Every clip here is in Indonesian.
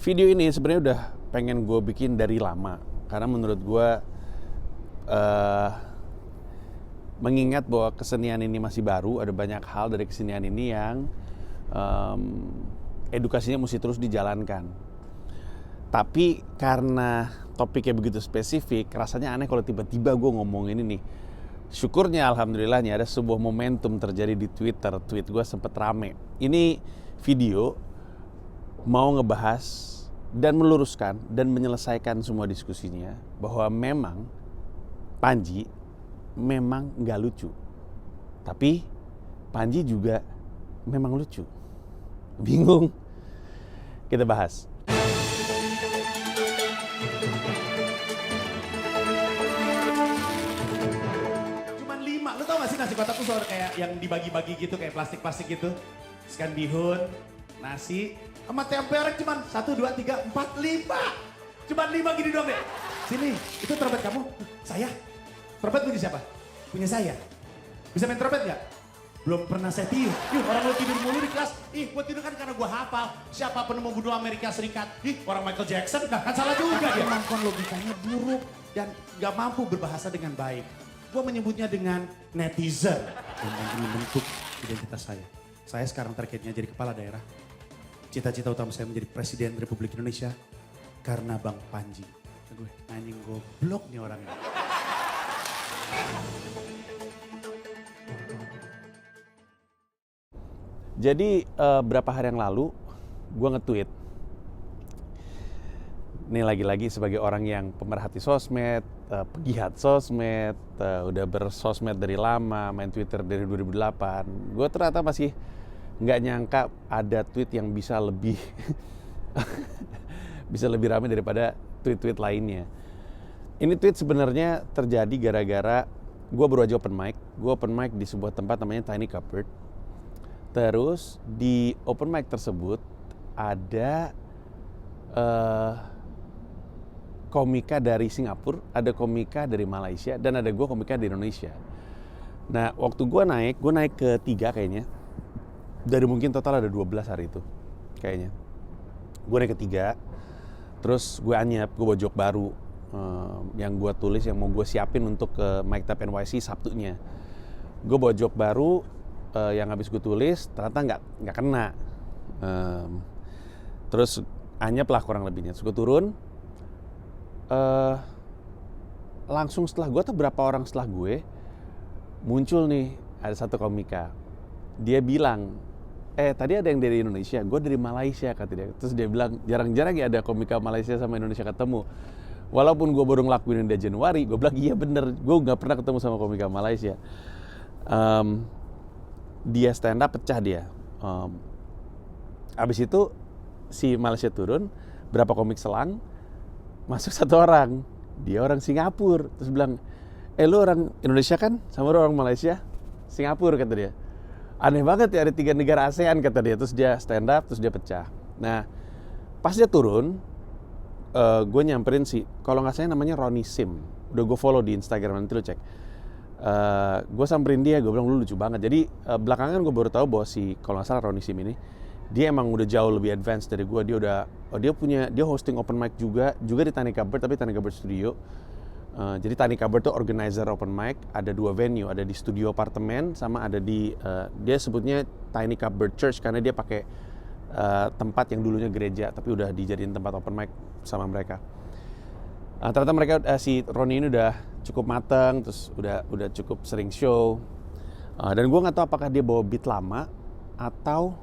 Video ini sebenarnya udah pengen gue bikin dari lama, karena menurut gue mengingat bahwa kesenian ini masih baru, ada banyak hal dari kesenian ini yang edukasinya mesti terus dijalankan. Tapi karena topiknya begitu spesifik, rasanya aneh kalau tiba-tiba gue ngomong ini nih. Syukurnya, alhamdulillahnya ada sebuah momentum terjadi di Twitter. Tweet gue sempet rame. Ini video mau ngebahas dan meluruskan dan menyelesaikan semua diskusinya bahwa memang Panji memang nggak lucu, tapi Panji juga memang lucu. Bingung? Kita bahas. Cuman 5, lu tau gak sih nasi kotak tuh soal kayak yang dibagi-bagi gitu, kayak plastik-plastik gitu. Sekian bihun, nasi, sama tempe orek cuman 1, 2, 3, 4, 5. Cuman 5 gini doang deh. Sini, itu trompet kamu? Saya? Trompet punya siapa? Punya saya. Bisa main trompet gak? Belum pernah saya tiup. Orang lu tidur mulu di kelas. Gua tidur kan karena gua hafal. Siapa penemu bunuh Amerika Serikat? Orang Michael Jackson. Nah kan salah juga dia. Kemampuan logikanya buruk dan gak mampu berbahasa dengan baik. Gua menyebutnya dengan netizen. Dan membentuk identitas saya. Saya sekarang targetnya jadi kepala daerah. Cita-cita utama saya menjadi Presiden Republik Indonesia. Karena Bang Panji. Gue anjing goblok nih orangnya. Jadi berapa hari yang lalu gue nge-tweet. Ini lagi-lagi sebagai orang yang pemerhati sosmed, pegiat sosmed, udah bersosmed dari lama, main Twitter dari 2008. Gue ternyata masih nggak nyangka ada tweet yang bisa lebih bisa lebih ramai daripada tweet-tweet lainnya. Ini tweet sebenarnya terjadi gara-gara gue baru aja open mic. Gue open mic di sebuah tempat namanya Tiny Cupboard. Terus di open mic tersebut ada komika dari Singapura, ada komika dari Malaysia, dan ada gue komika dari Indonesia. Nah waktu gue naik ke 3 kayaknya. Dari mungkin total ada 12 hari itu kayaknya. Gue naik ke 3, terus gue anyap, gue bawa joke baru yang gue tulis, yang mau gue siapin untuk ke Mic Tap NYC Sabtunya. Gue bawa joke baru yang habis gue tulis, ternyata nggak kena. Terus anyap lah kurang lebihnya. Terus gue turun, langsung setelah gue tuh berapa orang setelah gue muncul nih, ada satu komika. Dia bilang, tadi ada yang dari Indonesia, gue dari Malaysia kata dia. Terus dia bilang, jarang-jarang ya ada komika Malaysia sama Indonesia ketemu. Walaupun gue baru ngelakuin dia Januari, gue bilang iya bener, gue gak pernah ketemu sama komika Malaysia. Dia stand up, pecah dia. Abis itu si Malaysia turun, berapa komik selang, masuk satu orang. Dia orang Singapura. Terus bilang, lu orang Indonesia kan? Sama orang Malaysia? Singapura kata dia. Aneh banget ya, ada 3 negara ASEAN kata dia. Terus dia stand up, terus dia pecah. Nah pas dia turun, gue nyamperin sih, kalau nggak salah namanya Ronnie Sim, udah gue follow di Instagram, nanti lo cek. Gue samperin dia, gue bilang lu lucu banget. Jadi belakangan gue baru tahu bahwa kalau nggak salah Ronnie Sim ini, dia emang udah jauh lebih advance dari gue. Dia hosting open mic juga di Tiny Cupboard, tapi Tiny Cupboard Studio. Jadi Tiny Cupboard tuh organizer open mic, ada 2 venue, ada di studio apartemen sama ada di dia sebutnya Tiny Cupboard Church karena dia pakai tempat yang dulunya gereja tapi udah dijadiin tempat open mic sama mereka. Ternyata mereka si Ronnie ini udah cukup mateng, terus udah cukup sering show. Dan gue nggak tahu apakah dia bawa beat lama atau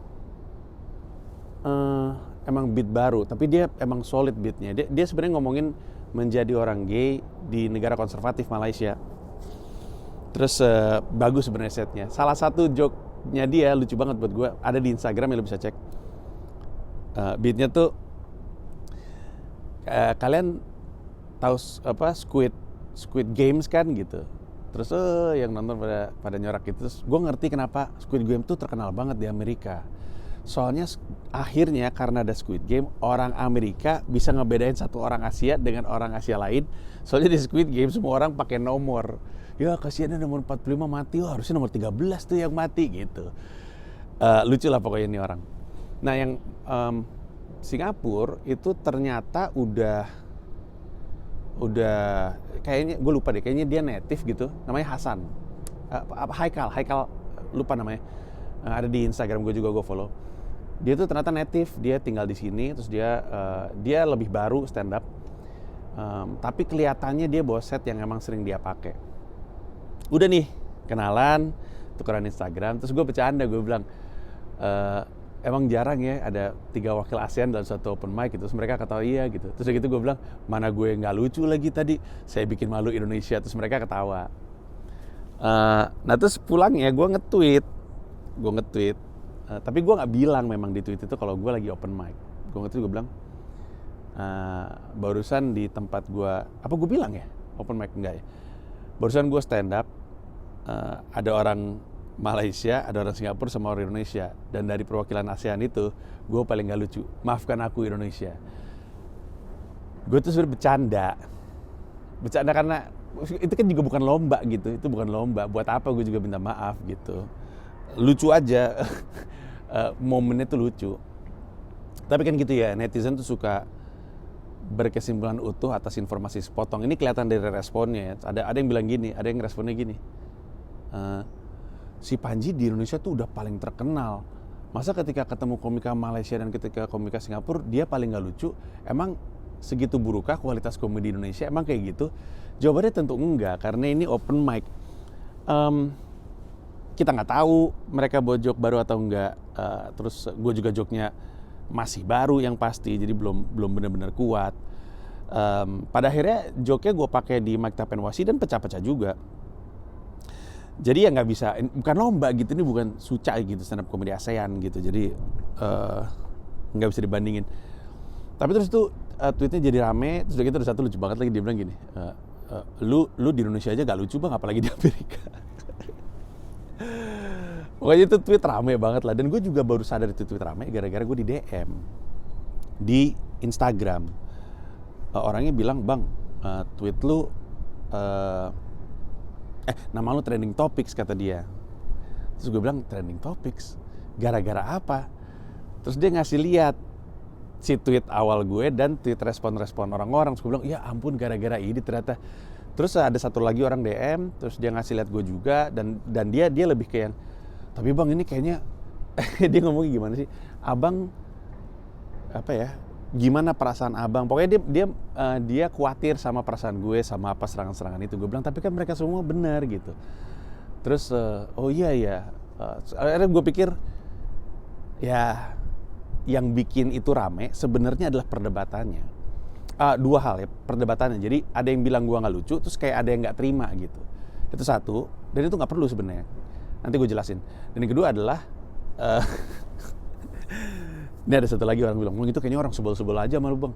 emang beat baru, tapi dia emang solid beatnya. Dia sebenarnya ngomongin menjadi orang gay di negara konservatif Malaysia. Terus bagus sebenarnya setnya. Salah satu joke-nya dia lucu banget buat gue, ada di Instagram yang lo bisa cek. Beatnya tuh kalian tahu apa Squid Games kan gitu. Terus yang nonton pada nyorak gitu. Terus gue ngerti kenapa Squid Game tuh terkenal banget di Amerika. Soalnya akhirnya karena ada Squid Game, orang Amerika bisa ngebedain satu orang Asia dengan orang Asia lain. Soalnya di Squid Game semua orang pakai nomor. Ya kasihannya nomor 45 mati, harusnya nomor 13 tuh yang mati gitu. Lucu lah pokoknya ini orang. Nah yang Singapura itu ternyata udah kayaknya gue lupa deh, kayaknya dia native gitu, namanya Hasan. Haikal lupa namanya. Ada di Instagram gue juga, gue follow. Dia tuh ternyata native, dia tinggal di sini, terus dia lebih baru stand up. Tapi kelihatannya dia bawa set yang emang sering dia pakai. Udah nih, kenalan, tukeran Instagram, terus gue bercanda, gue bilang, emang jarang ya ada 3 wakil ASEAN dalam satu open mic gitu. Terus mereka ketawa iya gitu. Terus gitu gue bilang, mana gue nggak lucu lagi tadi, saya bikin malu Indonesia. Terus mereka ketawa. Nah terus pulangnya gue nge-tweet, tapi gue nggak bilang memang di tweet itu kalau gue lagi open mic. Gue nge-tweet, gue bilang, barusan di tempat gue, apa gue bilang ya open mic, enggak ya, barusan gue stand up, ada orang Malaysia, ada orang Singapura sama orang Indonesia, dan dari perwakilan ASEAN itu gue paling gak lucu, maafkan aku Indonesia. Gue tuh sebenernya bercanda karena itu kan juga bukan lomba gitu, itu bukan lomba, buat apa gue juga minta maaf gitu, lucu aja. Momennya tuh lucu. Tapi kan gitu ya, netizen tuh suka berkesimpulan utuh atas informasi sepotong. Ini kelihatan dari responnya ya. Ada yang bilang gini, ada yang responnya gini, si Panji di Indonesia tuh udah paling terkenal, masa ketika ketemu komika Malaysia dan ketika komika Singapura dia paling gak lucu? Emang segitu burukkah kualitas komedi Indonesia? Emang kayak gitu? Jawabannya tentu enggak, karena ini open mic. Kita nggak tahu mereka bawa joke baru atau enggak. Terus gue juga joke-nya masih baru yang pasti, jadi belum benar-benar kuat. Pada akhirnya joke-nya gue pakai di Mike Tapenwasi dan pecah-pecah juga. Jadi ya nggak bisa, bukan lomba gitu, ini bukan suca gitu, stand up komedi ASEAN gitu. Jadi nggak bisa dibandingin. Tapi terus tuh tweetnya jadi rame, terus gitu ada satu lucu banget lagi, dia bilang gini, lu di Indonesia aja gak lucu bang, apalagi di Amerika. Pokoknya itu tweet rame banget lah, dan gue juga baru sadar itu tweet rame gara-gara gue di DM di Instagram. Orangnya bilang, bang, tweet lu nama lu trending topics, kata dia. Terus gue bilang, trending topics gara-gara apa? Terus dia ngasih lihat si tweet awal gue dan tweet respon-respon orang-orang. Terus gue bilang, ya ampun, gara-gara ini ternyata. Terus ada satu lagi orang DM, terus dia ngasih lihat gue juga, dan dia lebih kayak, tapi bang ini kayaknya dia ngomongnya gimana sih, abang apa ya, gimana perasaan abang? Pokoknya dia khawatir sama perasaan gue, sama apa serangan-serangan itu. Gue bilang, tapi kan mereka semua benar gitu. Terus oh iya ya, akhirnya gue pikir ya yang bikin itu rame sebenarnya adalah perdebatannya. Dua hal ya perdebatannya. Jadi ada yang bilang gue nggak lucu, terus kayak ada yang nggak terima gitu. Itu satu, dan itu nggak perlu sebenarnya. Nanti gue jelasin. Dan yang kedua adalah ini ada satu lagi orang bilang, itu kayaknya orang sebel-sebel aja malu bang.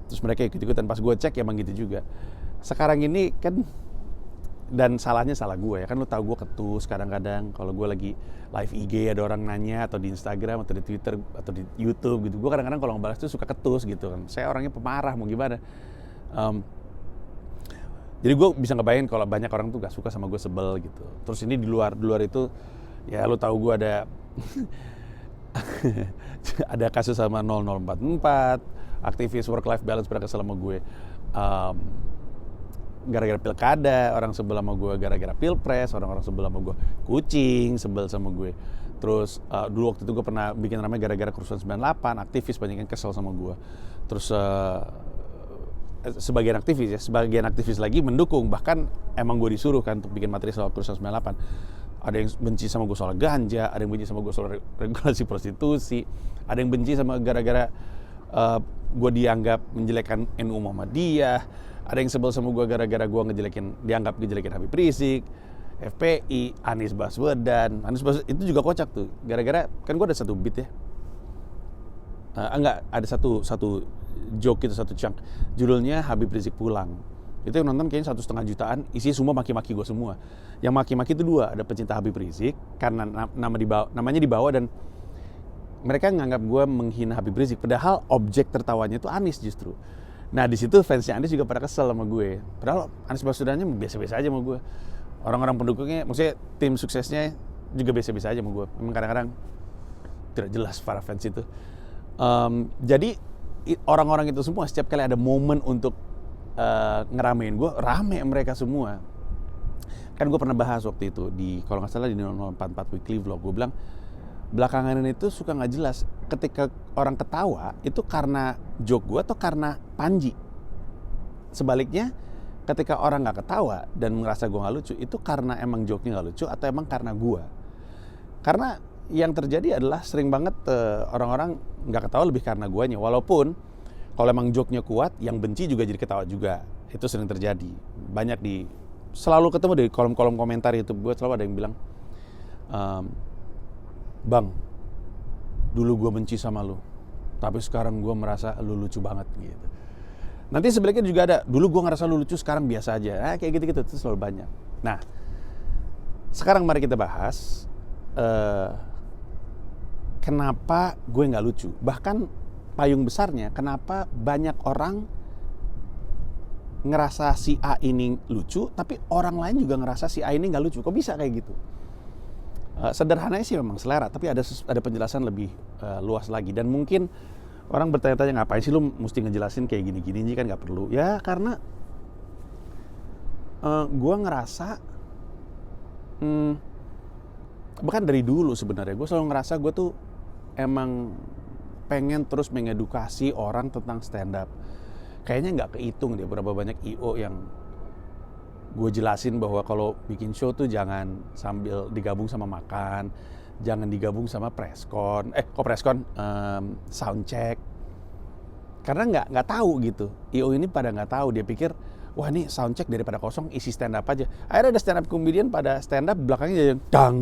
Terus mereka ikut-ikutan, pas gue cek emang gitu juga. Sekarang ini kan, dan salahnya salah gue ya, kan lu tahu gue ketus kadang-kadang kalau gue lagi live IG ada orang nanya, atau di Instagram atau di Twitter atau di YouTube gitu, gue kadang-kadang kalau ngebalas tuh suka ketus gitu kan. Saya orangnya pemarah, mau gimana. Jadi gue bisa ngebayangin kalau banyak orang tuh gak suka sama gue, sebel gitu. Terus ini di luar itu ya lu tahu gue ada ada kasus sama 0044, aktivis work life balance pada kesel sama gue. Gara-gara pilkada, orang sebel sama gue gara-gara pilpres, orang-orang sebel sama gue, kucing sebel sama gue. Terus dulu waktu itu gue pernah bikin ramai gara-gara kerusuhan 98, aktivis banyak yang kesel sama gue. Terus sebagian aktivis lagi mendukung, bahkan emang gue disuruh kan untuk bikin materi soal kerusuhan 98. Ada yang benci sama gue soal ganja, ada yang benci sama gue soal regulasi prostitusi, ada yang benci sama gara-gara gue dianggap menjelekkan NU Muhammadiyah. Ada yang sebel sama gue gara-gara gue dianggap ngejelekin Habib Rizik, FPI, Anies Baswedan itu juga kocak tuh. Gara-gara kan gue ada satu beat ya, ada satu joke itu, satu chunk, judulnya Habib Rizik pulang. Itu yang nonton kayaknya 1,5 jutaan, isi semua maki-maki gue semua. Yang maki-maki itu dua, ada pecinta Habib Rizik karena namanya dibawa, dan mereka nganggap gue menghina Habib Rizik, padahal objek tertawanya itu Anies justru. Nah di situ fansnya Anies juga pada kesel sama gue. Padahal Anies Baswedannya biasa-biasa aja sama gue. Orang-orang pendukungnya, maksudnya tim suksesnya juga biasa-biasa aja sama gue. Memang kadang-kadang tidak jelas para fans itu. Jadi orang-orang itu semua setiap kali ada momen untuk ngeramein gue, rame mereka semua. Kan gue pernah bahas waktu itu kalau nggak salah di 0044 Weekly Vlog, gue bilang belakangan ini tuh suka nggak jelas ketika orang ketawa itu karena joke gue atau karena Panji. Sebaliknya ketika orang nggak ketawa dan merasa gue nggak lucu itu karena emang joke-nya nggak lucu atau emang karena gue. Karena yang terjadi adalah sering banget orang-orang nggak ketawa lebih karena guanya, walaupun kalau emang joke-nya kuat, yang benci juga jadi ketawa juga. Itu sering terjadi. Banyak selalu ketemu di kolom-kolom komentar YouTube gue, selalu ada yang bilang, Bang, dulu gue benci sama lu, tapi sekarang gue merasa lu lucu banget gitu. Nanti sebaliknya juga ada, dulu gue ngerasa lu lucu, sekarang biasa aja. Kayak gitu-gitu, itu selalu banyak. Nah, sekarang mari kita bahas kenapa gue nggak lucu. Bahkan payung besarnya, kenapa banyak orang ngerasa si A ini lucu, tapi orang lain juga ngerasa si A ini nggak lucu. Kok bisa kayak gitu? Sederhananya sih memang selera, tapi ada penjelasan lebih luas lagi. Dan mungkin orang bertanya-tanya, ngapain sih lu mesti ngejelasin kayak gini-gini, kan nggak perlu. Ya karena gue ngerasa, bahkan dari dulu sebenarnya, gue selalu ngerasa gue tuh emang pengen terus mengedukasi orang tentang stand up. Kayaknya nggak kehitung deh berapa banyak IO yang gue jelasin bahwa kalau bikin show tuh jangan sambil digabung sama makan, jangan digabung sama preskon, sound check. Karena nggak tahu gitu. IO ini pada nggak tahu, dia pikir wah ini sound check daripada kosong isi stand up aja. Akhirnya ada stand up comedian pada stand up belakangnya jadi dang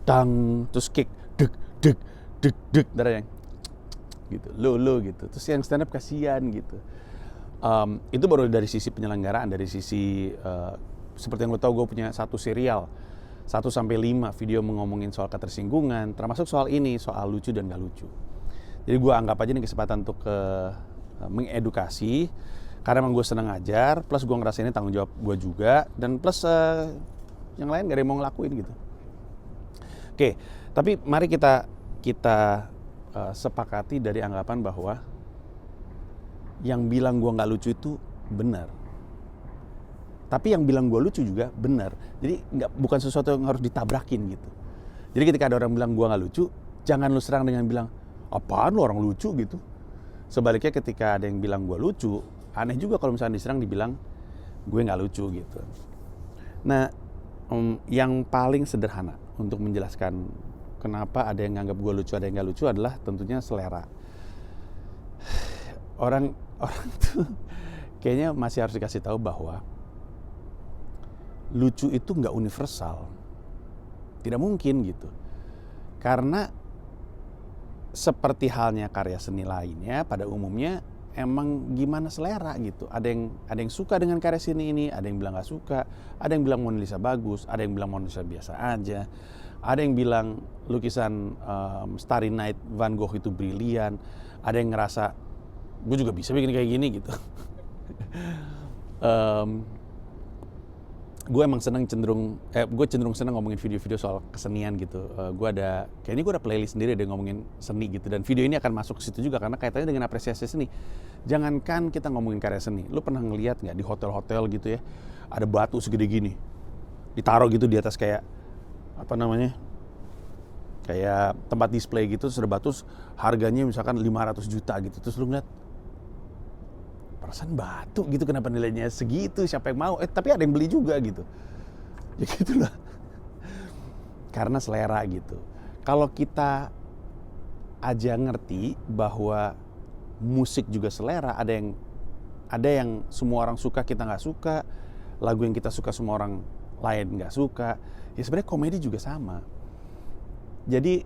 dang terus kick deg deg deg deg darah yang gitu, lo gitu. Terus yang stand up kasihan gitu. Itu baru dari sisi penyelenggaraan, dari sisi seperti yang lo tahu, gue punya satu serial 1-5 video ngomongin soal ketersinggungan, termasuk soal ini, soal lucu dan gak lucu. Jadi gue anggap aja ini kesempatan untuk mengedukasi, karena emang gue seneng ngajar, plus gue ngerasa ini tanggung jawab gue juga, dan plus yang lain gak ada yang mau ngelakuin gitu. Oke, tapi mari kita sepakati dari anggapan bahwa yang bilang gue nggak lucu itu benar, tapi yang bilang gue lucu juga benar. Jadi bukan sesuatu yang harus ditabrakin gitu. Jadi ketika ada orang bilang gue nggak lucu, jangan lu serang dengan bilang apaan lu orang lucu gitu. Sebaliknya ketika ada yang bilang gue lucu, aneh juga kalau misalnya diserang dibilang gue nggak lucu gitu. Nah, yang paling sederhana untuk menjelaskan kenapa ada yang nganggap gue lucu, ada yang nggak lucu adalah tentunya selera. Orang tuh kayaknya masih harus dikasih tahu bahwa lucu itu nggak universal, tidak mungkin gitu. Karena seperti halnya karya seni lainnya, pada umumnya emang gimana selera gitu. Ada yang suka dengan karya seni ini, ada yang bilang nggak suka, ada yang bilang Mona Lisa bagus, ada yang bilang Mona Lisa biasa aja. Ada yang bilang lukisan Starry Night Van Gogh itu brilian. Ada yang ngerasa gue juga bisa bikin kayak gini gitu. Gue emang gue cenderung seneng ngomongin video-video soal kesenian gitu. Kayaknya gue ada playlist sendiri deh ngomongin seni gitu. Dan video ini akan masuk ke situ juga karena kaitannya dengan apresiasi seni. Jangankan kita ngomongin karya seni, lu pernah ngeliat nggak di hotel-hotel gitu ya, ada batu segede gini, ditaruh gitu di atas kayak kayak tempat display gitu, terus ada batu harganya misalkan 500 juta gitu, terus lu ngeliat perasaan batu gitu, kenapa nilainya segitu, siapa yang mau, tapi ada yang beli juga gitu, ya gitulah. Karena selera gitu. Kalau kita aja ngerti bahwa musik juga selera, ada yang semua orang suka kita nggak suka, lagu yang kita suka semua orang lain nggak suka, ya sebenarnya komedi juga sama. Jadi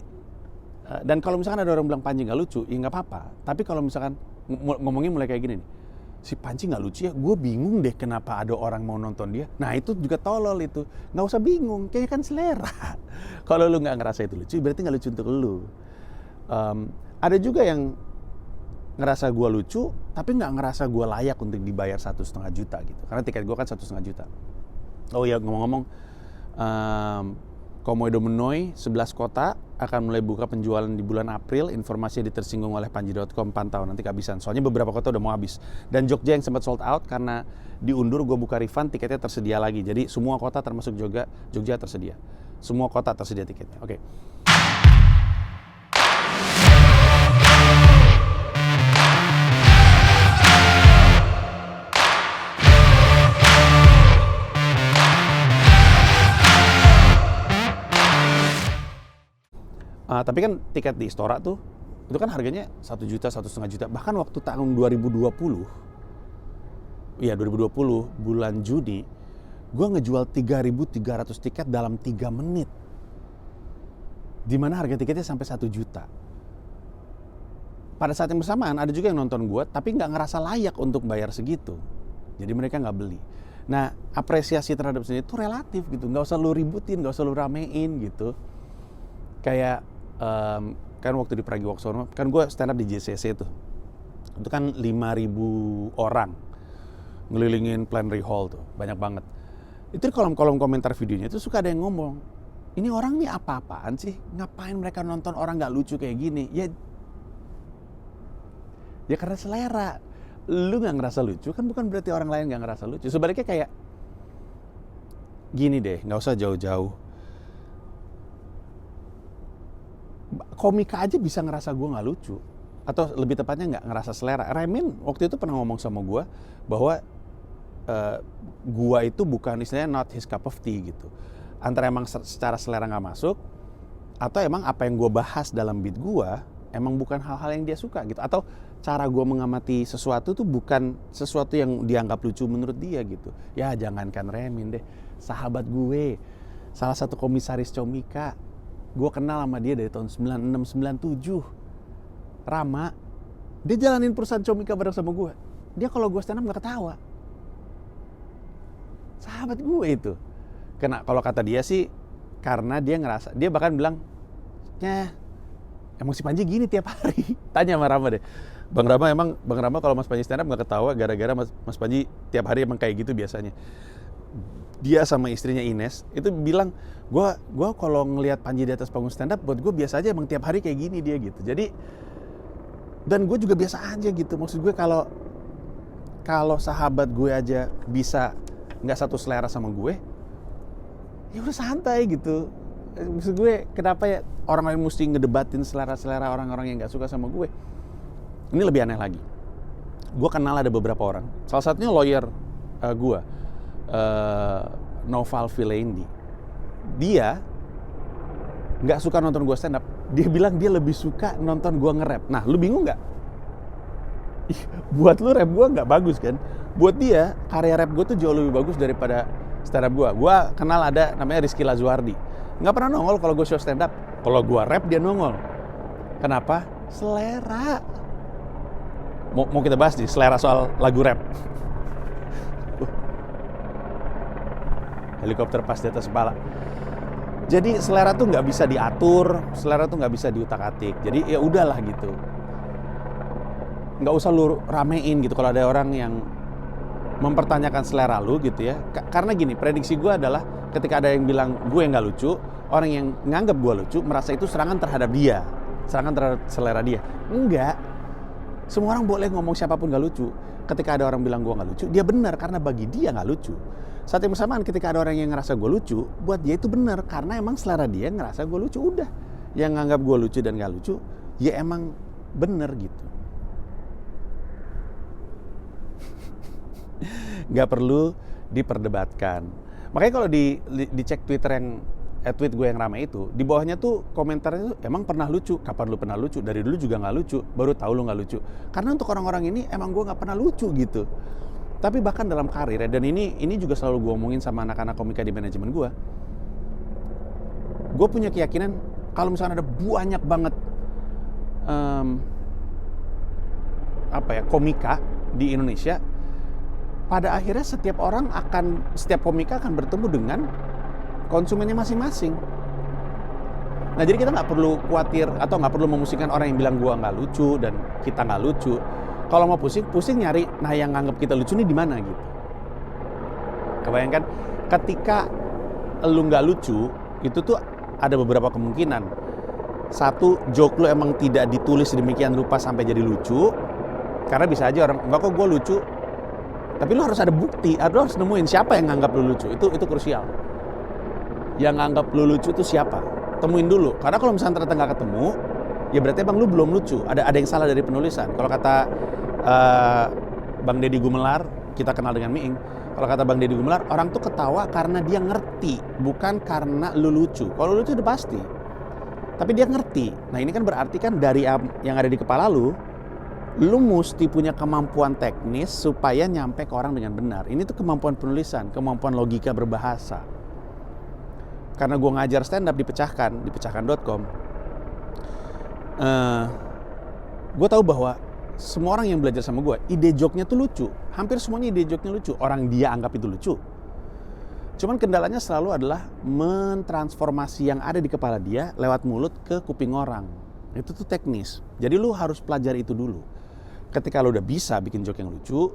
dan kalau misalkan ada orang bilang Panji nggak lucu, ya nggak apa-apa. Tapi kalau misalkan ngomongin mulai kayak gini nih, si Panji nggak lucu ya, gue bingung deh kenapa ada orang mau nonton dia. Nah itu juga tolol itu, nggak usah bingung, kayaknya kan selera. Kalau lu nggak ngerasa itu lucu, berarti nggak lucu untuk lu. Ada juga yang ngerasa gue lucu, tapi nggak ngerasa gue layak untuk dibayar 1,5 juta gitu. Karena tiket gue kan 1,5 juta. Oh ya ngomong-ngomong, Komodo Menoi, 11 kota akan mulai buka penjualan di bulan April. Informasi ditersinggung oleh panji.com, pantau nanti kehabisan. Soalnya beberapa kota udah mau habis. Dan Jogja yang sempat sold out karena diundur, gue buka refund, tiketnya tersedia lagi. Jadi semua kota termasuk Jogja tersedia. Semua kota tersedia tiketnya. Oke. Tapi kan tiket di Istora tuh, itu kan harganya 1 juta, 1,5 juta. Bahkan waktu tahun 2020 bulan Juni, gue ngejual 3.300 tiket dalam 3 menit. Dimana harga tiketnya sampai 1 juta. Pada saat yang bersamaan ada juga yang nonton gue, tapi nggak ngerasa layak untuk bayar segitu. Jadi mereka nggak beli. Nah, apresiasi terhadap seni itu relatif gitu. Nggak usah lu ributin, nggak usah lu ramein gitu. Kayak kan waktu di Pragiwaksono, kan gue stand up di JCC tuh. Itu kan 5.000 orang ngelilingin Plenary Hall tuh, banyak banget. Itu di kolom-kolom komentar videonya itu suka ada yang ngomong, ini orang nih apa-apaan sih? Ngapain mereka nonton orang gak lucu kayak gini? Ya karena selera. Lu gak ngerasa lucu kan bukan berarti orang lain gak ngerasa lucu. Sebaliknya kayak gini deh, gak usah jauh-jauh. Komika aja bisa ngerasa gue gak lucu. Atau lebih tepatnya gak ngerasa selera. Remin waktu itu pernah ngomong sama gue bahwa gue itu bukan istilahnya not his cup of tea gitu. Antara emang secara selera gak masuk, atau emang apa yang gue bahas dalam beat gue emang bukan hal-hal yang dia suka gitu. Atau cara gue mengamati sesuatu tuh bukan sesuatu yang dianggap lucu menurut dia gitu. Ya jangankan Remin deh, sahabat gue, salah satu komisaris komika, gue kenal sama dia dari tahun 96-97. Rama, dia jalanin perusahaan komika bareng sama gue. Dia kalau gue stand up gak ketawa. Sahabat gue itu. Karena kalau kata dia sih, karena dia ngerasa, dia bahkan bilang, emang si Panji gini tiap hari. Tanya sama Rama deh, Bang Rama kalau Mas Panji stand up gak ketawa gara-gara Mas Panji tiap hari emang kayak gitu biasanya. Dia sama istrinya Ines itu bilang, gue kalau ngelihat Panji di atas panggung stand up, buat gue biasa aja, emang tiap hari kayak gini dia gitu. Jadi, dan gue juga biasa aja gitu. Maksud gue kalau sahabat gue aja bisa nggak satu selera sama gue, ya udah santai gitu. Maksud gue, kenapa ya orang lain mesti ngedebatin selera-selera orang-orang yang nggak suka sama gue? Ini lebih aneh lagi. Gue kenal ada beberapa orang. Salah satunya lawyer gue. Noval Vilendi, dia nggak suka nonton gue stand up. Dia bilang dia lebih suka nonton gue nge-rap. Nah, lu bingung nggak? Buat lu rap gue nggak bagus kan? Buat dia karya rap gue tuh jauh lebih bagus daripada stand up gue. Gue kenal ada namanya Rizky Lazuardi, nggak pernah nongol kalau gue show stand up. Kalau gue rap dia nongol. Kenapa? Selera. Mau kita bahas nih selera soal lagu rap. Helikopter pas di atas kepala. Jadi selera tuh nggak bisa diatur, selera tuh nggak bisa diutak-atik. Jadi ya udahlah gitu. Nggak usah lu ramein gitu kalau ada orang yang mempertanyakan selera lu gitu ya. Karena gini, prediksi gue adalah ketika ada yang bilang gue nggak lucu, orang yang nganggap gue lucu merasa itu serangan terhadap dia, serangan terhadap selera dia. Enggak. Semua orang boleh ngomong siapapun nggak lucu. Ketika ada orang bilang gue nggak lucu, dia benar karena bagi dia nggak lucu. Saat yang bersamaan ketika ada orang yang ngerasa gue lucu, buat dia itu benar karena emang selera dia ngerasa gue lucu. Udah, yang nganggap gue lucu dan nggak lucu, ya emang benar gitu. Nggak perlu diperdebatkan. Makanya kalau dicek Twitter yang tweet gue yang ramai itu, di bawahnya tuh komentarnya tuh, emang pernah lucu? Kapan lu pernah lucu? Dari dulu juga nggak lucu, baru tahu lu nggak lucu. Karena untuk orang-orang ini emang gue nggak pernah lucu gitu. Tapi bahkan dalam karir ya, dan ini juga selalu gue omongin sama anak-anak komika di manajemen gue punya keyakinan kalau misalnya ada banyak banget komika di Indonesia, pada akhirnya setiap komika akan bertemu dengan konsumennya masing-masing. Nah jadi kita nggak perlu khawatir atau nggak perlu memusingkan orang yang bilang gue nggak lucu dan kita nggak lucu. Kalau mau pusing nyari, nah yang nganggap kita lucu nih di mana gitu. Kebayangkan ketika lu nggak lucu, itu tuh ada beberapa kemungkinan. Satu, joke lu emang tidak ditulis demikian rupa sampai jadi lucu. Karena bisa aja orang, enggak kok gue lucu. Tapi lu harus ada bukti, lu harus nemuin siapa yang nganggap lu lucu. Itu krusial. Yang nganggap lu lucu itu siapa? Temuin dulu. Karena kalau misalnya ternyata nggak ketemu, ya berarti emang lu belum lucu. Ada yang salah dari penulisan. Kalau kata Bang Deddy Gumelar, kita kenal dengan Miing. Kalau kata Bang Deddy Gumelar, orang tuh ketawa karena dia ngerti, bukan karena lu lucu. Kalau lucu udah pasti. Tapi dia ngerti. Nah ini kan berarti kan dari yang ada di kepala lu mesti punya kemampuan teknis supaya nyampe ke orang dengan benar. Ini tuh kemampuan penulisan, kemampuan logika berbahasa. Karena gue ngajar stand up di pecahkan.com, gue tahu bahwa semua orang yang belajar sama gue, ide joke-nya tuh lucu. Hampir semuanya ide joke-nya lucu. Orang dia anggap itu lucu. Cuman kendalanya selalu adalah mentransformasi yang ada di kepala dia lewat mulut ke kuping orang. Itu tuh teknis. Jadi lu harus pelajari itu dulu. Ketika lu udah bisa bikin joke yang lucu,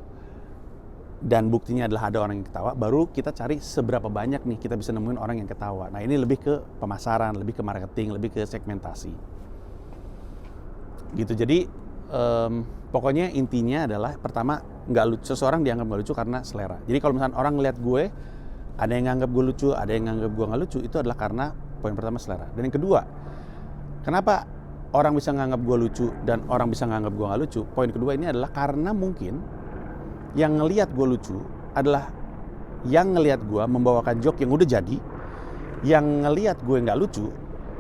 dan buktinya adalah ada orang yang ketawa, baru kita cari seberapa banyak nih kita bisa nemuin orang yang ketawa. Nah ini lebih ke pemasaran, lebih ke marketing, lebih ke segmentasi. Gitu, jadi pokoknya intinya adalah pertama, nggak lucu, seseorang dianggap nggak lucu karena selera. Jadi kalau misalnya orang ngeliat gue, ada yang nganggap gue lucu, ada yang nganggap gue nggak lucu, itu adalah karena poin pertama selera. Dan yang kedua, kenapa orang bisa nganggap gue lucu dan orang bisa nganggap gue nggak lucu? Poin kedua ini adalah karena mungkin yang ngelihat gue lucu adalah yang ngelihat gue membawakan joke yang udah jadi. Yang ngelihat gue nggak lucu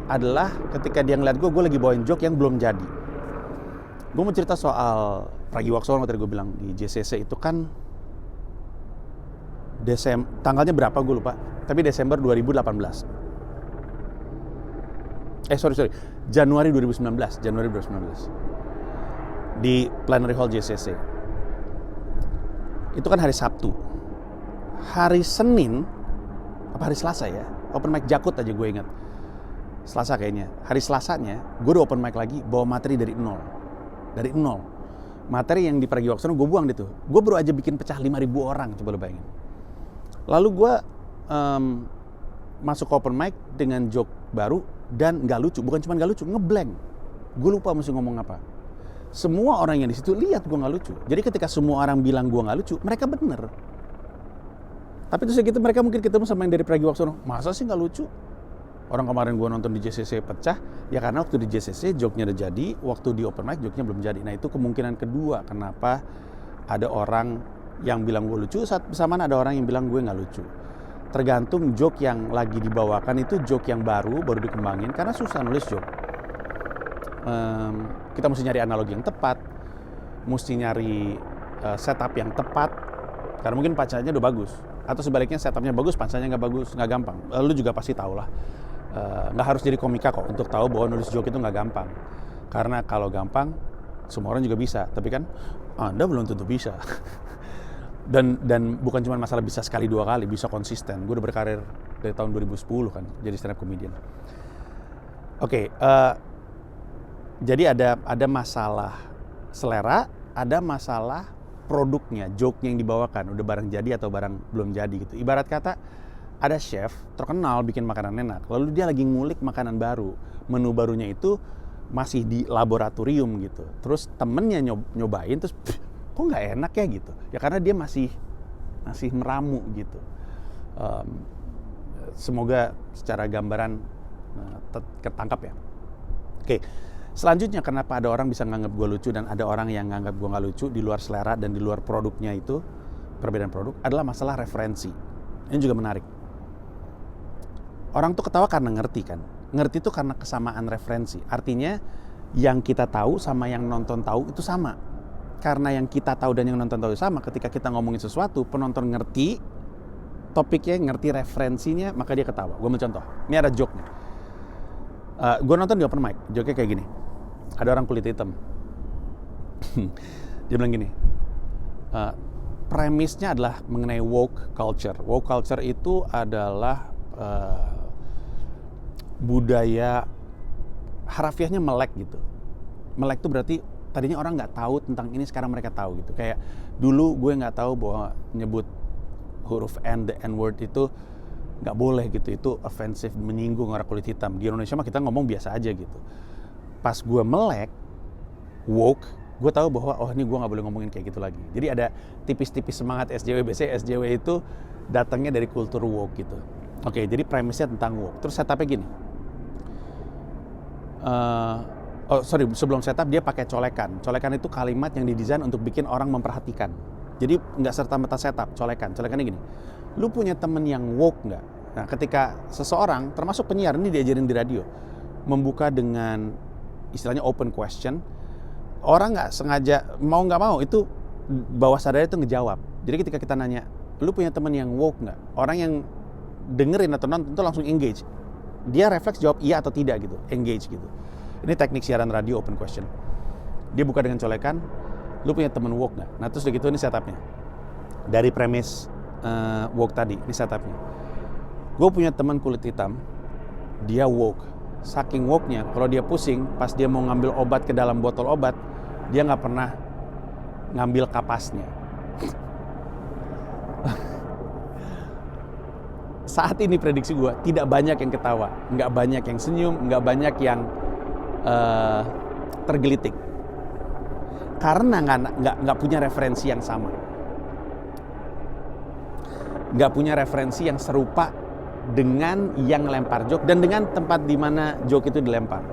adalah ketika dia ngelihat gue lagi bawain joke yang belum jadi. Gue mau cerita soal Pragiwaksono, tadi gue bilang di JCC itu kan tanggalnya berapa gue lupa, tapi Desember 2018. Januari 2019 di Plenary Hall JCC. Itu kan hari Sabtu. Hari Senin apa hari Selasa ya? Open mic Jakut aja gue ingat. Selasa kayaknya. Hari Selasanya gue udah open mic lagi, bawa materi dari nol. Materi yang di Pragiwaksono gue buang deh tuh. Gue baru aja bikin pecah 5.000 orang, coba lo bayangin. Lalu gue masuk ke open mic dengan joke baru dan nggak lucu. Bukan cuma nggak lucu, ngeblank. Gue lupa mesti ngomong apa. Semua orang yang di situ lihat gue nggak lucu. Jadi ketika semua orang bilang gue nggak lucu, mereka bener. Tapi terus gitu mereka mungkin ketemu sama yang dari Pragiwaksono. Masa sih nggak lucu? Orang kemarin gue nonton di JCC pecah, ya karena waktu di JCC joke-nya udah jadi, waktu di open mic joke-nya belum jadi. Nah itu kemungkinan kedua kenapa ada orang yang bilang gue lucu, saat bersamaan ada orang yang bilang gue nggak lucu. Tergantung joke yang lagi dibawakan itu joke yang baru dikembangin, karena susah nulis joke. Kita mesti nyari analogi yang tepat, mesti nyari setup yang tepat, karena mungkin pacarnya udah bagus. Atau sebaliknya setupnya bagus, pacarnya nggak bagus, nggak gampang. Lu juga pasti tahu lah. Nggak harus jadi komika kok untuk tahu bahwa nulis joke itu nggak gampang. Karena kalau gampang, semua orang juga bisa. Tapi kan Anda belum tentu bisa. dan bukan cuma masalah bisa sekali dua kali, bisa konsisten. Gue udah berkarir dari tahun 2010 kan, jadi stand up comedian. Oke, jadi ada masalah selera, ada masalah produknya, joke-nya yang dibawakan, udah barang jadi atau barang belum jadi gitu. Ibarat kata, ada chef terkenal bikin makanan enak, lalu dia lagi ngulik makanan baru, menu barunya itu masih di laboratorium gitu. Terus temennya nyobain, terus kok nggak enak ya gitu. Ya karena dia masih meramu gitu. Semoga secara gambaran ketangkap ya. Oke. Selanjutnya kenapa ada orang bisa nganggap gue lucu dan ada orang yang nganggap gue nggak lucu di luar selera dan di luar produknya itu, perbedaan produk, adalah masalah referensi. Ini juga menarik. Orang tuh ketawa karena ngerti kan. Ngerti itu karena kesamaan referensi. Artinya yang kita tahu sama yang nonton tahu itu sama. Karena yang kita tahu dan yang nonton tahu itu sama, ketika kita ngomongin sesuatu, penonton ngerti topiknya, ngerti referensinya, maka dia ketawa. Gue ambil contoh. Ini ada joke-nya. Gue nonton di open mic, joke-nya kayak gini. Ada orang kulit hitam. Dia bilang gini, premisnya adalah mengenai woke culture. Woke culture itu adalah budaya, harafiahnya melek gitu. Melek itu berarti tadinya orang nggak tahu tentang ini, sekarang mereka tahu gitu. Kayak dulu gue nggak tahu bahwa nyebut huruf N, the N word itu nggak boleh gitu, itu offensive, menyinggung orang kulit hitam. Di Indonesia mah kita ngomong biasa aja gitu. Pas gue melek woke, gue tahu bahwa oh ini gue nggak boleh ngomongin kayak gitu lagi. Jadi ada tipis-tipis semangat SJW. Biasanya SJW itu datangnya dari kultur woke gitu. Oke, jadi premisnya tentang woke. Terus setupnya gini. Sebelum setup dia pakai colekan. Colekan itu kalimat yang didesain untuk bikin orang memperhatikan. Jadi nggak serta-merta setup, colekan. Colekannya gini. Lu punya temen yang woke nggak? Nah, ketika seseorang, termasuk penyiar, ini diajarin di radio, membuka dengan istilahnya open question, orang nggak sengaja mau nggak mau itu bawah sadar itu ngejawab. Jadi ketika kita nanya, lu punya temen yang woke nggak? Orang yang dengerin atau nonton itu langsung engage. Dia refleks jawab iya atau tidak gitu, engage gitu. Ini teknik siaran radio open question. Dia buka dengan colekan, lu punya temen woke nggak? Nah terus begitu ini setupnya. Dari premis woke tadi, ini setupnya. Gue punya teman kulit hitam, dia woke. Saking woke-nya, kalau dia pusing, pas dia mau ngambil obat ke dalam botol obat, dia nggak pernah ngambil kapasnya. Saat ini prediksi gue, tidak banyak yang ketawa, nggak banyak yang senyum, nggak banyak yang tergelitik. Karena nggak punya referensi yang sama. Nggak punya referensi yang serupa dengan yang lempar joke dan dengan tempat di mana joke itu dilempar.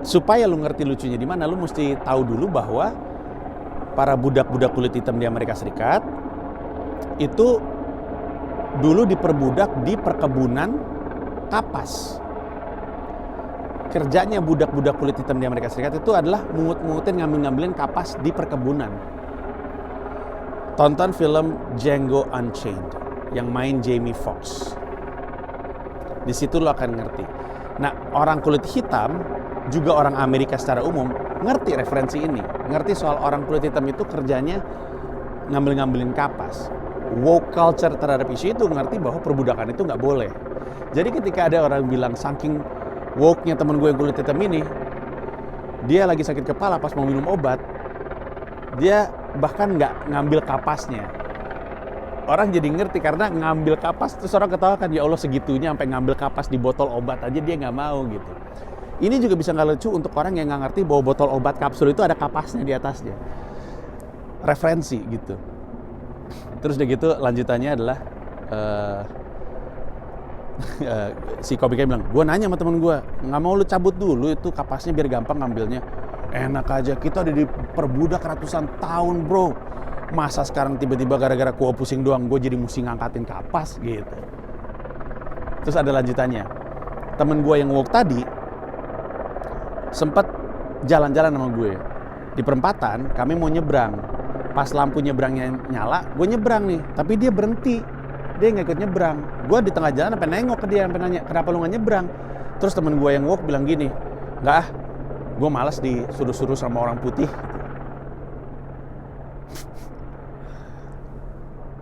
Supaya lu ngerti lucunya di mana, lu mesti tahu dulu bahwa para budak-budak kulit hitam di Amerika Serikat itu dulu diperbudak di perkebunan kapas. Kerjanya budak-budak kulit hitam di Amerika Serikat itu adalah mungut-mungutin, ngambil-ngambilin kapas di perkebunan. Tonton film Django Unchained yang main Jamie Foxx. Di situ lo akan ngerti. Nah, orang kulit hitam juga orang Amerika secara umum ngerti referensi ini, ngerti soal orang kulit hitam itu kerjanya ngambil-ngambilin kapas. Woke culture terhadap isu itu ngerti bahwa perbudakan itu nggak boleh. Jadi ketika ada orang bilang saking woke-nya temen gue yang kulit hitam ini, dia lagi sakit kepala pas mau minum obat, dia bahkan nggak ngambil kapasnya. Orang jadi ngerti karena ngambil kapas, terus orang ketawa kan, ya Allah segitunya sampai ngambil kapas di botol obat aja dia nggak mau gitu. Ini juga bisa nggak lucu untuk orang yang nggak ngerti bahwa botol obat kapsul itu ada kapasnya di atasnya. Referensi gitu. Terus udah gitu lanjutannya adalah si komiknya bilang, gue nanya sama temen gue, nggak mau lu cabut dulu itu kapasnya biar gampang ngambilnya. Enak aja, kita udah diperbudak ratusan tahun bro. Masa sekarang tiba-tiba gara-gara gua pusing doang gue jadi mesti ngangkatin kapas gitu. Terus ada lanjutannya. Temen gue yang woke tadi sempet jalan-jalan sama gue. Di perempatan kami mau nyebrang. Pas lampu nyebrangnya nyala, gue nyebrang nih. Tapi dia berhenti. Dia nggak ikut nyebrang. Gue di tengah jalan sampai nengok ke dia, sampai nanya, kenapa lu nggak nyebrang? Terus temen gue yang woke bilang gini, nggak ah, gue malas disuruh-suruh sama orang putih.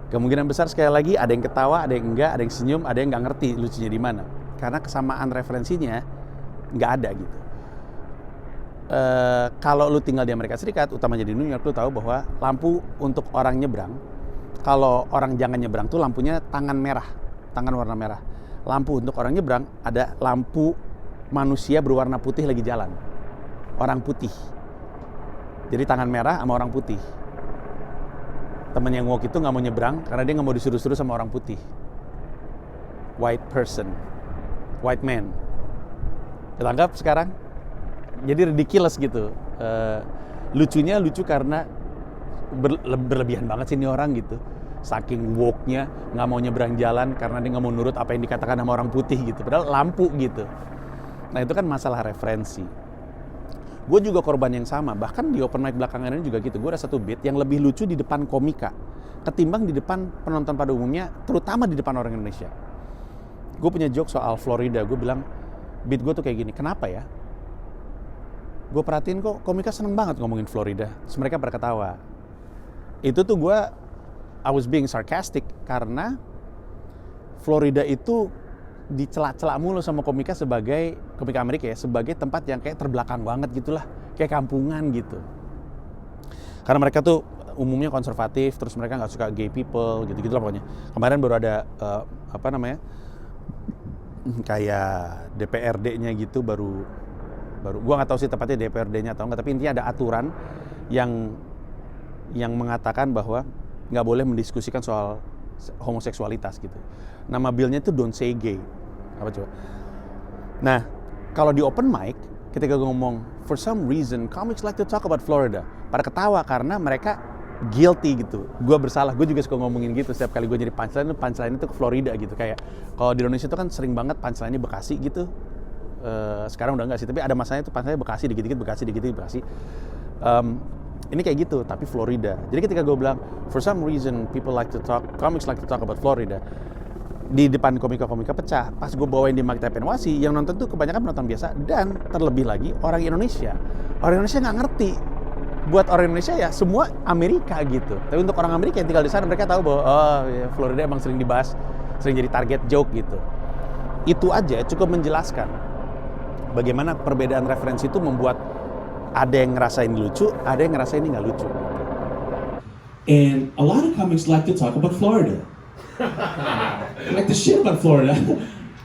Kemungkinan besar sekali lagi ada yang ketawa, ada yang enggak, ada yang senyum, ada yang nggak ngerti lucunya di mana. Karena kesamaan referensinya nggak ada gitu. Kalau lu tinggal di Amerika Serikat, utamanya di New York, lu tahu bahwa lampu untuk orang nyebrang, kalau orang jangan nyebrang tuh lampunya tangan merah, tangan warna merah. Lampu untuk orang nyebrang ada lampu manusia berwarna putih lagi jalan. Orang putih. Jadi tangan merah sama orang putih. Temen yang woke itu nggak mau nyebrang karena dia nggak mau disuruh-suruh sama orang putih. White person, white man. Ketangkap sekarang? Jadi ridiculous gitu. Lucunya lucu karena berlebihan banget sih ini orang gitu. Saking woke-nya nggak mau nyebrang jalan karena dia nggak mau nurut apa yang dikatakan sama orang putih gitu. Padahal lampu gitu. Nah itu kan masalah referensi. Gue juga korban yang sama, bahkan di open mic belakangan ini juga gitu. Gue ada satu bit yang lebih lucu di depan komika ketimbang di depan penonton pada umumnya, terutama di depan orang Indonesia. Gue punya joke soal Florida. Gue bilang, bit gue tuh kayak gini, kenapa ya? Gue perhatiin kok komika seneng banget ngomongin Florida. Terus mereka pada ketawa. Itu tuh I was being sarcastic karena Florida itu dicela-cela mulu sama komika Amerika ya, sebagai tempat yang kayak terbelakang banget gitulah, kayak kampungan gitu. Karena mereka tuh umumnya konservatif, terus mereka nggak suka gay people, gitu-gitu lah pokoknya. Kemarin baru ada kayak DPRD-nya gitu, baru gua nggak tahu sih tepatnya DPRD-nya atau enggak, tapi intinya ada aturan yang mengatakan bahwa nggak boleh mendiskusikan soal homoseksualitas gitu. Nama billnya itu Don't Say Gay. Apa coba? Nah, kalau di open mic, ketika gue ngomong, for some reason, comics like to talk about Florida, pada ketawa karena mereka guilty gitu. Gue bersalah, gue juga suka ngomongin gitu setiap kali gue jadi punchline itu ke Florida gitu. Kayak kalau di Indonesia itu kan sering banget punchline-nya Bekasi gitu. Sekarang udah enggak sih, tapi ada masanya itu punchline-nya Bekasi, dikit-dikit Bekasi, dikit-dikit Bekasi. Ini kayak gitu, tapi Florida. Jadi ketika gue bilang, for some reason comics like to talk about Florida, di depan komika-komika pecah. Pas gue bawain di Makita Penwasi, yang nonton tuh kebanyakan penonton biasa, dan terlebih lagi orang Indonesia. Orang Indonesia nggak ngerti. Buat orang Indonesia ya semua Amerika gitu. Tapi untuk orang Amerika yang tinggal di sana, mereka tahu bahwa ya, Florida emang sering dibahas, sering jadi target joke gitu. Itu aja cukup menjelaskan bagaimana perbedaan referensi itu membuat ada yang ngerasain lucu, ada yang ngerasain ini nggak lucu. And a lot of comics like to talk about Florida. Like to shit about Florida.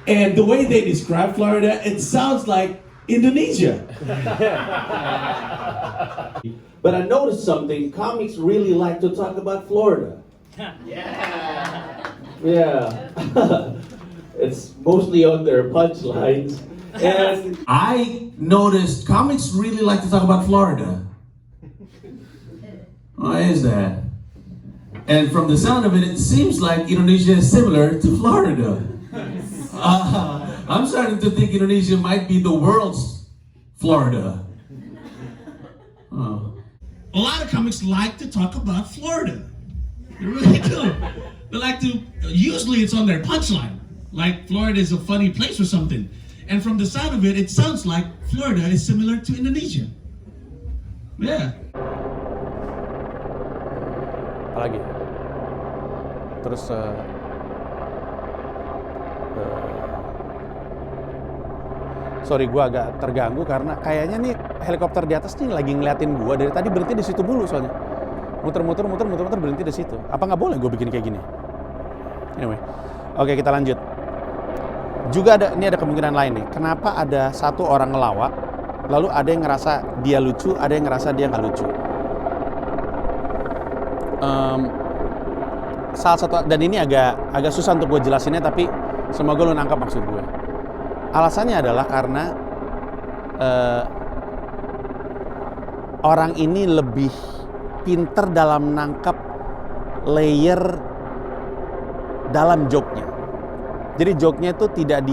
And the way they describe Florida, it sounds like Indonesia. But I noticed something, comics really like to talk about Florida. Yeah. It's mostly on their punchlines. And I noticed comics really like to talk about Florida. Why is that? And from the sound of it, it seems like Indonesia is similar to Florida. I'm starting to think Indonesia might be the world's Florida. A lot of comics like to talk about Florida. They really do. They like to, usually it's on their punchline. Like Florida is a funny place or something. And from the sound of it, it sounds like Florida is similar to Indonesia. Yeah. Apalagi? Terus sorry, gue agak terganggu karena kayaknya nih helikopter di atas nih lagi ngeliatin gue dari tadi, berhenti di situ mulu soalnya. Muter-muter berhenti di situ. Apa nggak boleh gue bikin kayak gini? Anyway, oke, kita lanjut. Juga ini ada kemungkinan lain nih. Kenapa ada satu orang ngelawak, lalu ada yang ngerasa dia lucu, ada yang ngerasa dia nggak lucu. Salah satu, dan ini agak susah untuk gue jelasinnya, tapi semoga lo nangkap maksud gue. Alasannya adalah karena orang ini lebih pinter dalam nangkap layer dalam joke-nya. Jadi joke-nya itu tidak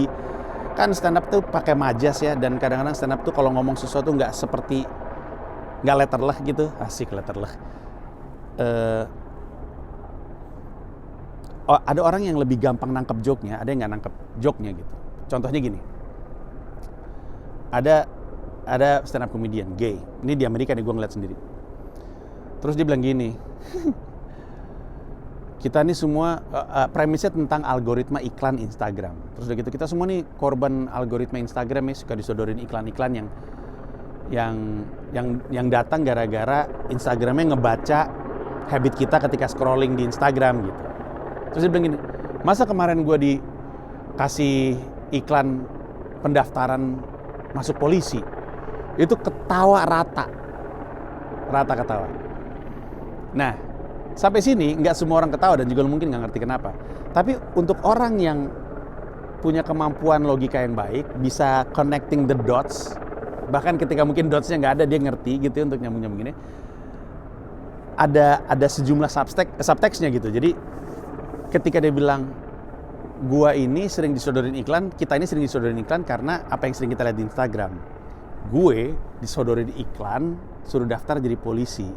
kan stand up tuh pakai majas ya, dan kadang-kadang stand up tuh kalau ngomong sesuatu nggak letterleh gitu, asik letterleh. Ada orang yang lebih gampang nangkep joke-nya, ada yang nggak nangkep joke-nya gitu. Contohnya gini, ada stand up comedian gay, ini di Amerika nih, gue ngeliat sendiri. Terus dia bilang gini, kita nih semua premisnya tentang algoritma iklan Instagram. Terus udah gitu kita semua nih korban algoritma Instagram ya, suka disodorin iklan-iklan yang datang gara-gara Instagramnya ngebaca habit kita ketika scrolling di Instagram gitu. Terus dia bilang gini, masa kemarin gue dikasih iklan pendaftaran masuk polisi, itu ketawa rata ketawa. Nah, sampai sini nggak semua orang ketawa, dan juga mungkin nggak ngerti kenapa. Tapi untuk orang yang punya kemampuan logika yang baik, bisa connecting the dots, bahkan ketika mungkin dotsnya nggak ada, dia ngerti gitu ya untuk nyambung-nyambung ini. Ada sejumlah subtext-nya gitu. Jadi ketika dia bilang, gua ini sering disodorin iklan, kita ini sering disodorin iklan karena apa yang sering kita lihat di Instagram. Gue disodorin iklan, suruh daftar jadi polisi.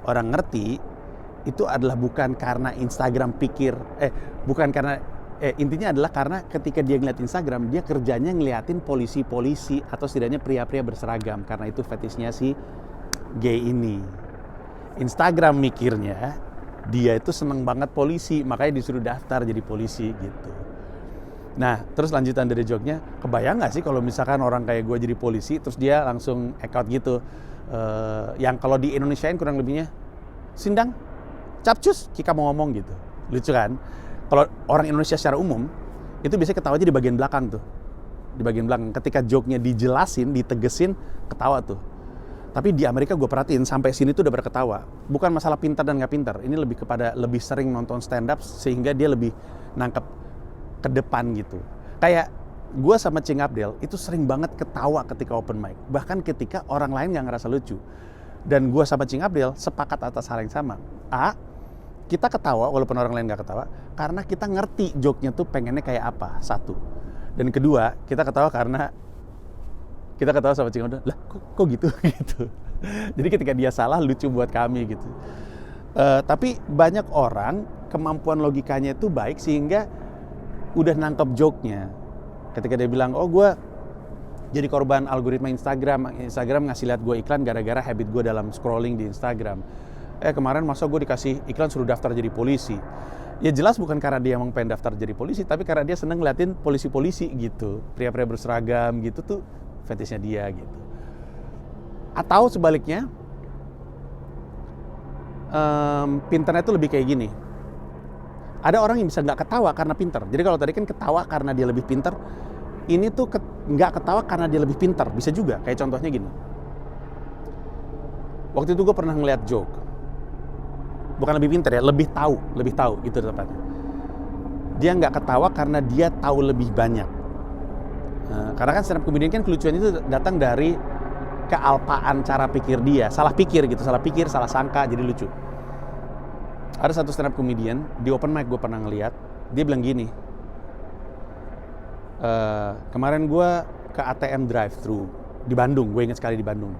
Orang ngerti itu adalah bukan karena Instagram intinya adalah karena ketika dia ngeliat Instagram, dia kerjanya ngeliatin polisi-polisi atau setidaknya pria-pria berseragam, karena itu fetishnya si gay ini. Instagram mikirnya dia itu seneng banget polisi, makanya disuruh daftar jadi polisi gitu. Nah, terus lanjutan dari joke-nya, kebayang gak sih kalau misalkan orang kayak gue jadi polisi, terus dia langsung act out gitu. Yang kalau di Indonesiain kurang lebihnya, Sindang, capcus, Kika mau ngomong gitu. Lucu kan? Kalau orang Indonesia secara umum, itu biasanya ketawa aja di bagian belakang tuh. Di bagian belakang. Ketika joke-nya dijelasin, ditegesin, ketawa tuh. Tapi di Amerika gue perhatiin, sampai sini tuh udah berketawa. Bukan masalah pintar dan nggak pintar. Ini lebih kepada lebih sering nonton stand up, sehingga dia lebih nangkep ke depan gitu. Kayak gue sama Cing Abdel, itu sering banget ketawa ketika open mic. Bahkan ketika orang lain nggak ngerasa lucu. Dan gue sama Cing Abdel sepakat atas hal yang sama. Kita ketawa walaupun orang lain gak ketawa karena kita ngerti joke-nya tuh pengennya kayak apa, satu. Dan kedua, kita ketawa karena kita ketawa sama Cing Abdel, lah kok gitu gitu. Jadi ketika dia salah lucu buat kami gitu. Tapi banyak orang kemampuan logikanya itu baik sehingga udah nangkep joke-nya. Ketika dia bilang, oh gue jadi korban algoritma Instagram ngasih lihat gue iklan gara-gara habit gue dalam scrolling di Instagram. Kemarin masa gue dikasih iklan suruh daftar jadi polisi. Ya jelas bukan karena dia emang pengen daftar jadi polisi, tapi karena dia seneng ngeliatin polisi-polisi gitu. Pria-pria berseragam gitu tuh fetishnya dia gitu. Atau sebaliknya, pinternya tuh lebih kayak gini. Ada orang yang bisa nggak ketawa karena pinter. Jadi kalau tadi kan ketawa karena dia lebih pinter, ini tuh nggak ketawa karena dia lebih pinter. Bisa juga, kayak contohnya gini. Waktu itu gue pernah ngeliat joke. Bukan lebih pinter ya, lebih tahu gitu tepatnya. Dia nggak ketawa karena dia tahu lebih banyak. Karena kan stand up comedian kan kelucuan itu datang dari kealpaan cara pikir dia. Salah pikir, salah sangka, jadi lucu. Ada satu stand up comedian, di open mic gue pernah ngeliat, dia bilang gini, kemarin gue ke ATM drive-thru di Bandung, gue ingat sekali di Bandung.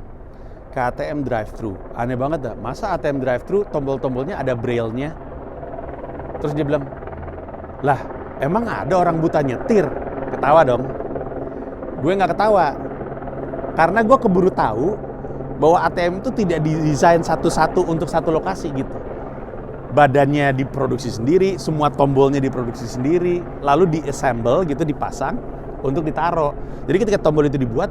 Ke ATM drive-thru, aneh banget dah, masa ATM drive-thru tombol-tombolnya ada braille-nya? Terus dia bilang, lah emang ada orang buta nyetir? Ketawa dong. Gue nggak ketawa, karena gue keburu tahu bahwa ATM itu tidak didesain satu-satu untuk satu lokasi gitu. Badannya diproduksi sendiri, semua tombolnya diproduksi sendiri, lalu di-assemble gitu, dipasang untuk ditaruh. Jadi ketika tombol itu dibuat,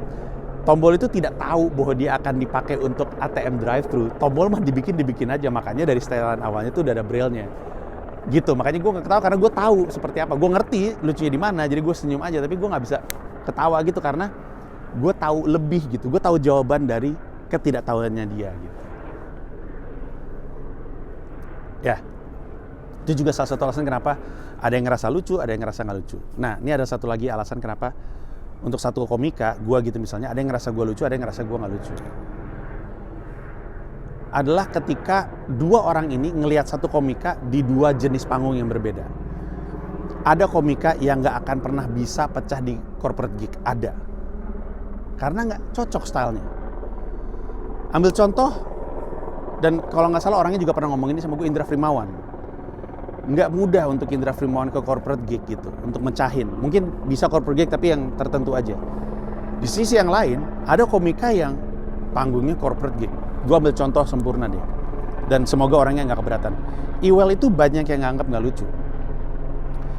tombol itu tidak tahu bahwa dia akan dipakai untuk ATM drive-thru. Tombol mah dibikin aja, makanya dari setelan awalnya tuh udah ada braille-nya. Gitu, makanya gue nggak ketawa karena gue tahu seperti apa. Gue ngerti lucunya di mana, jadi gue senyum aja, tapi gue nggak bisa ketawa gitu karena gue tahu lebih gitu. Gue tahu jawaban dari ketidaktahuannya dia gitu. Ya, itu juga salah satu alasan kenapa ada yang ngerasa lucu, ada yang ngerasa nggak lucu. Nah, ini ada satu lagi alasan kenapa untuk satu komika, gue gitu misalnya, ada yang ngerasa gue lucu, ada yang ngerasa gue nggak lucu. Adalah ketika dua orang ini ngelihat satu komika di dua jenis panggung yang berbeda. Ada komika yang nggak akan pernah bisa pecah di corporate gig, ada. Karena nggak cocok stylenya. Ambil contoh, dan kalau nggak salah orangnya juga pernah ngomong ini sama gue, Indra Frimawan. Nggak mudah untuk Indra Frimawan ke corporate gig gitu, untuk mecahin. Mungkin bisa corporate gig tapi yang tertentu aja. Di sisi yang lain, ada komika yang panggungnya corporate gig. Gue ambil contoh sempurna deh. Dan semoga orangnya nggak keberatan. Iwel itu banyak yang nganggap nggak lucu.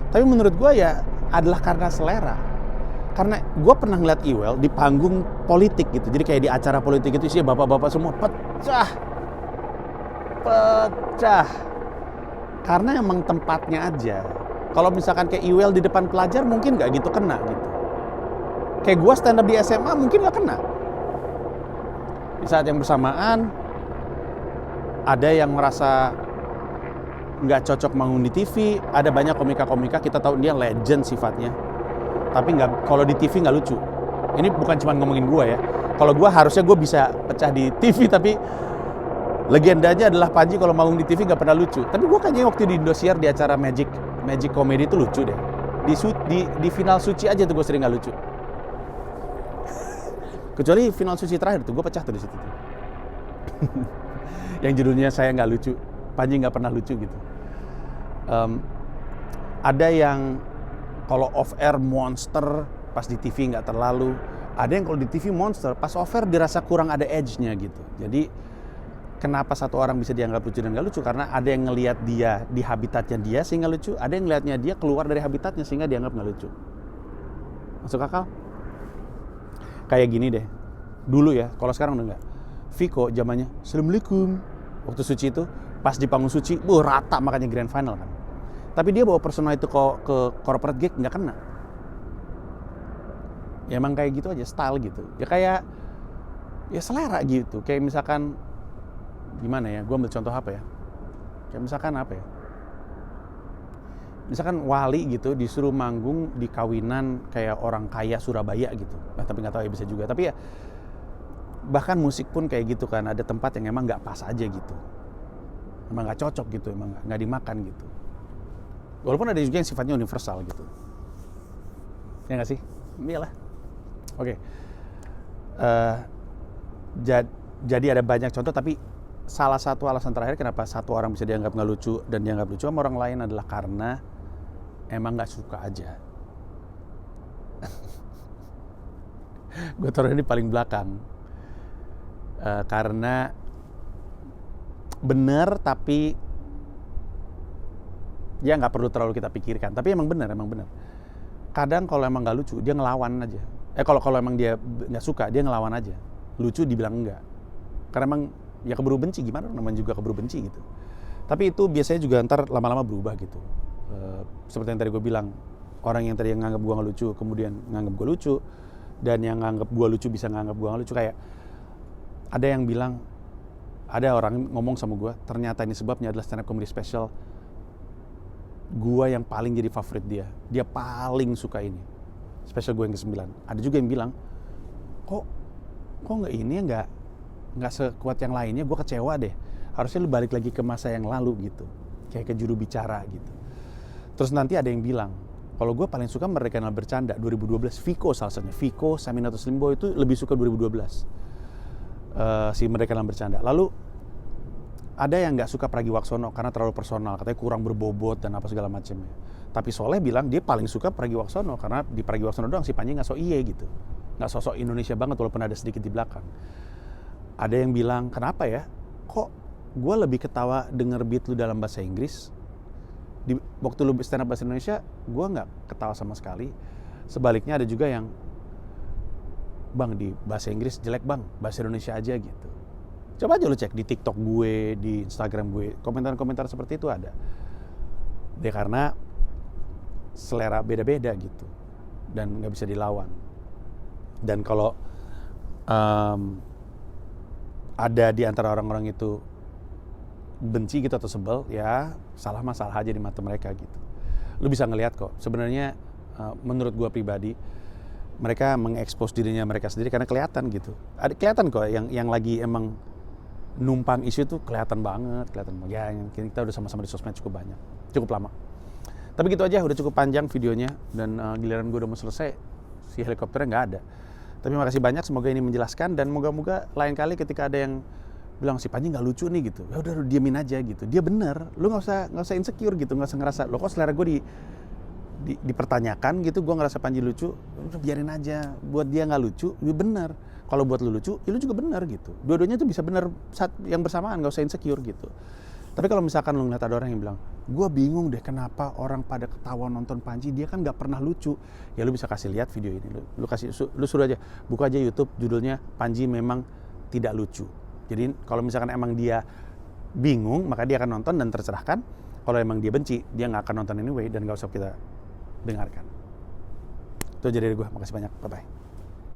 Tapi menurut gue ya adalah karena selera. Karena gue pernah ngeliat Iwel di panggung politik gitu. Jadi kayak di acara politik itu isinya bapak-bapak semua pecah. Karena emang tempatnya aja. Kalau misalkan kayak Iwel di depan pelajar mungkin nggak gitu kena gitu. Kayak gue stand up di SMA mungkin nggak kena. Di saat yang bersamaan ada yang merasa nggak cocok manggung di TV. Ada banyak komika-komika kita tahu dia legend sifatnya. Tapi nggak, kalau di TV nggak lucu. Ini bukan cuma ngomongin gue ya. Kalau gue harusnya gue bisa pecah di TV, tapi legendanya adalah Panji kalau manggung di TV nggak pernah lucu. Tapi gue kayaknya waktu di Indosiar di acara Magic Comedy itu lucu deh. Di final suci aja tuh gue sering nggak lucu. Kecuali final suci terakhir tuh gue pecah tuh di situ. Yang judulnya saya nggak lucu, Panji nggak pernah lucu gitu. Ada yang kalau off air monster, pas di TV nggak terlalu. Ada yang kalau di TV monster, pas off air dirasa kurang ada edge-nya gitu. Jadi kenapa satu orang bisa dianggap lucu dan nggak lucu? Karena ada yang ngelihat dia di habitatnya dia sehingga lucu, ada yang ngelihatnya dia keluar dari habitatnya sehingga dianggap nggak lucu. Masuk akal? Kayak gini deh, dulu ya, kalau sekarang udah nggak. Viko zamannya, Assalamualaikum. Waktu suci itu, Pas di panggung suci, rata makanya grand final kan. Tapi dia bawa personal itu ke corporate gig nggak kena. Ya emang kayak gitu aja, style gitu. Ya kayak, ya selera gitu. Kayak misalkan, gimana ya, gue ambil contoh apa ya. Kayak misalkan apa ya. Misalkan Wali gitu disuruh manggung di kawinan kayak orang kaya Surabaya gitu. Nah, tapi nggak tahu ya bisa juga. Tapi ya, bahkan musik pun kayak gitu kan. Ada tempat yang emang nggak pas aja gitu. Emang nggak cocok gitu, emang nggak dimakan gitu. Walaupun ada juga yang sifatnya universal gitu. Ya nggak sih? Iyalah. Oke. Jadi ada banyak contoh, tapi salah satu alasan terakhir kenapa satu orang bisa dianggap nggak lucu dan dianggap lucu sama orang lain adalah karena emang nggak suka aja. Gue taruh ini paling belakang. Karena benar tapi ya nggak perlu terlalu kita pikirkan. Tapi emang benar. Kadang kalau emang nggak lucu, dia ngelawan aja. Kalau emang dia nggak suka, dia ngelawan aja. Lucu dibilang enggak. Karena emang ya keburu benci, gimana namanya juga keburu benci gitu. Tapi itu biasanya juga ntar lama-lama berubah gitu. Seperti yang tadi gue bilang, orang yang tadi yang nganggap gue nggak lucu, kemudian nganggap gue lucu, dan yang nganggap gue lucu bisa nganggap gue nggak lucu. Kayak ada yang bilang, ada orang ngomong sama gue, ternyata ini sebabnya adalah stand up comedy special gue yang paling jadi favorit dia. Dia paling suka ini, special gue yang ke-9. Ada juga yang bilang, kok nggak ini ya, nggak sekuat yang lainnya, gue kecewa deh. Harusnya lu balik lagi ke masa yang lalu gitu, kayak ke juru bicara gitu. Terus nanti ada yang bilang, kalau gue paling suka Merdeka Dalam Bercanda 2012, Viko salah satunya, Viko Saminatus Limbo itu lebih suka 2012 si Merdeka Dalam Bercanda. Lalu ada yang nggak suka Pragiwaksono karena terlalu personal, katanya kurang berbobot dan apa segala macamnya. Tapi Soleh bilang dia paling suka Pragiwaksono karena di Pragiwaksono doang si Panji nggak sok iye gitu, nggak sosok Indonesia banget walaupun ada sedikit di belakang. Ada yang bilang, kenapa ya, kok gue lebih ketawa denger beat lu dalam bahasa Inggris, waktu lu stand up bahasa Indonesia gue nggak ketawa sama sekali. Sebaliknya ada juga yang, bang di bahasa Inggris jelek bang, bahasa Indonesia aja gitu. Coba aja lu cek di TikTok gue, di Instagram gue, komentar-komentar seperti itu ada. Ya karena selera beda-beda gitu, dan nggak bisa dilawan. Dan kalau ada di antara orang-orang itu benci gitu atau sebel, ya salah aja di mata mereka gitu. Lu bisa ngelihat kok, sebenarnya menurut gue pribadi, mereka mengekspos dirinya mereka sendiri karena kelihatan gitu. Kelihatan kok yang lagi emang numpang isu itu kelihatan banget. Ya kita udah sama-sama di sosmed cukup lama. Tapi gitu aja, udah cukup panjang videonya, dan giliran gue udah mau selesai, si helikopternya nggak ada. Tapi makasih banyak, semoga ini menjelaskan, dan moga-moga lain kali ketika ada yang bilang si Panji nggak lucu nih gitu, ya udah diemin aja gitu. Dia bener, lu nggak usah insecure gitu, nggak usah ngerasa lo kok selera gue dipertanyakan gitu, gue ngerasa Panji lucu, udah biarin aja. Buat dia nggak lucu, dia bener. Kalau buat lu lucu, ya lu juga bener gitu. Dua-duanya tuh bisa bener saat yang bersamaan, nggak usah insecure gitu. Tapi kalau misalkan lu ngeliat ada orang yang bilang, gue bingung deh kenapa orang pada ketawa nonton Panji, dia kan nggak pernah lucu. Ya lu bisa kasih lihat video ini, lu suruh aja, buka aja YouTube, judulnya Panji Memang Tidak Lucu. Jadi kalau misalkan emang dia bingung, maka dia akan nonton dan tercerahkan. Kalau emang dia benci, dia nggak akan nonton anyway, dan nggak usah kita dengarkan. Itu aja dari gue, makasih banyak, bye-bye.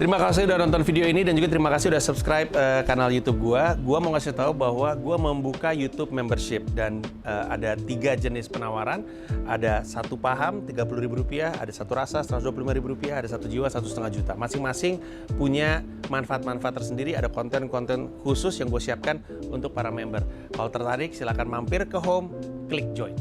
Terima kasih udah nonton video ini, dan juga terima kasih udah subscribe kanal YouTube gue. Gue mau ngasih tahu bahwa gue membuka YouTube membership, dan ada 3 jenis penawaran. Ada 1 paham Rp30.000, ada 1 rasa Rp125.000, ada 1 jiwa Rp1,5 juta. Masing-masing punya manfaat-manfaat tersendiri. Ada konten-konten khusus yang gue siapkan untuk para member. Kalau tertarik silahkan mampir ke home, klik join.